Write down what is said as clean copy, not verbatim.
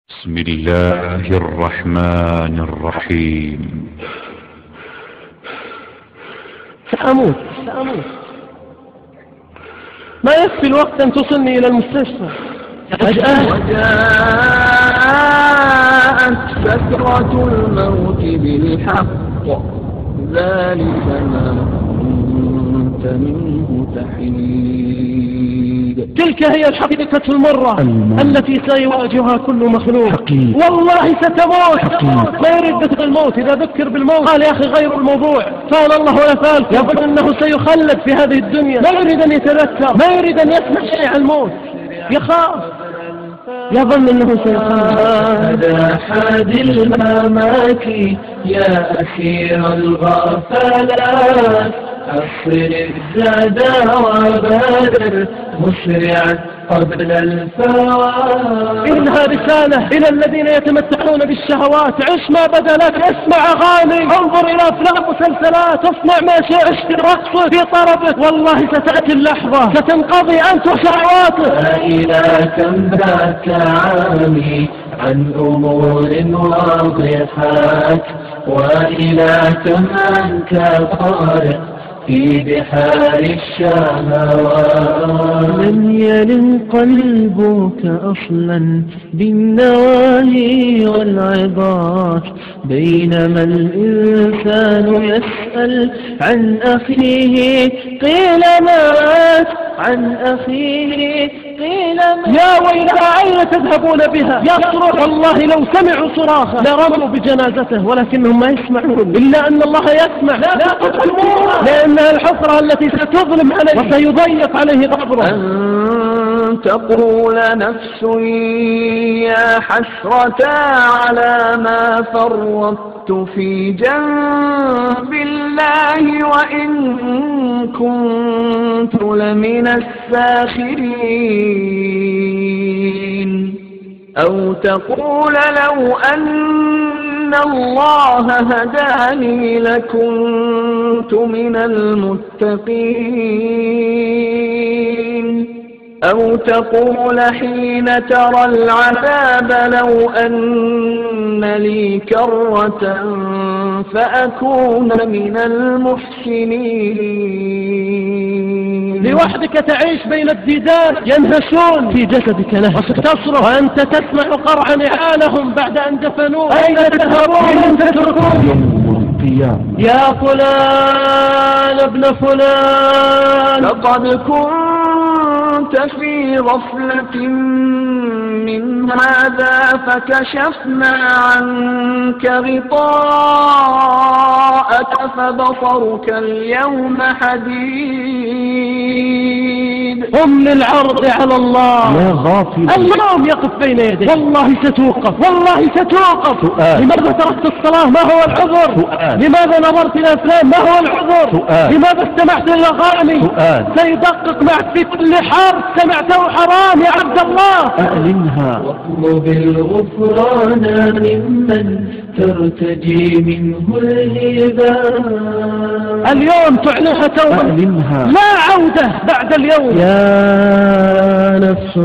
بسم الله الرحمن الرحيم. سأموت ما يكفي الوقت أن توصلني إلى المستشفى. وجاءت سكرة الموت بالحق ذلك ما كنت منه تحيد. تلك هي الحقيقة المرة التي سيواجهها كل مخلوق. والله ستموت. ما يريد ذكر الموت. إذا ذكر بالموت قال يا أخي غير الموضوع، فعل الله ولا فعل. يظن أنه سيخلد في هذه الدنيا، ما يريد أن يتذكر، ما يريد أن يسمع شيء عن الموت، يخاف، يظن أنه سيخلد. هذا حاد الممات يا أخير الغفلات، أصر الزاد وبادر مسرعا قبل الفوات. إنها رسالة إلى الذين يتمتعون بالشهوات. عش ما بدا لك، اسمع أغاني، انظر إلى أفلام ومسلسلات، اصنع ما شئت، اشتري رقص في طربك، والله ستأتي اللحظة ستنقضي أنت وشهواتك. إلى كم ذاك عامي عن أمور واضحات، وإلى كم أنت طارق في بحار الشهوات. لم يلن قلبك أصلا بالنواهي والعظات، بينما الإنسان يسأل عن أخيه قيل مات، عن أخيه قيل مات. يا ويلها أين تذهبون بها؟ يصرخ، والله لو سمعوا صراخه لرموا بجنازته، ولكنهم ما يسمعون، إلا أن الله يسمع. لا تظلموها، لأنها الحفرة التي ستظلم عليه وسيضيق عليه قبره. أن تقول نفس يا حسرة على ما فرطت في جنب الله وإن كنت لمن الساخرين. أو تقول لو أن الله هداني لكنت من المتقين. أو تقول حين ترى العذاب لو أن لي كرة فأكون من المحسنين. لوحدك تعيش بين الديدان ينهشون في جسدك له، وستصرخ وأنت تسمع قرع نعالهم بعد أن دفنوه. أين تذهبون إن تتركون؟ يا فلان ابن فلان، لقد كنت في غفلة من هذا فكشفنا عنك غطاءك فبصرك اليوم حديد. هم للعرض على الله يا غافل، اليوم يقف بين يديك، والله ستوقف، والله ستوقف. لماذا تركت الصلاة؟ ما هو العذر؟ لماذا نظرت إلى الأفلام؟ ما هو العذر؟ لماذا استمعت للأغاني؟ سيدقق معك في كل حرف سمعته حرام يا عبد الله. أعلنها واطلب الغفران ممن ترتجي منه الهباء. اليوم تعلنها توبة، أعلنها لا عودة بعد اليوم. يا نفس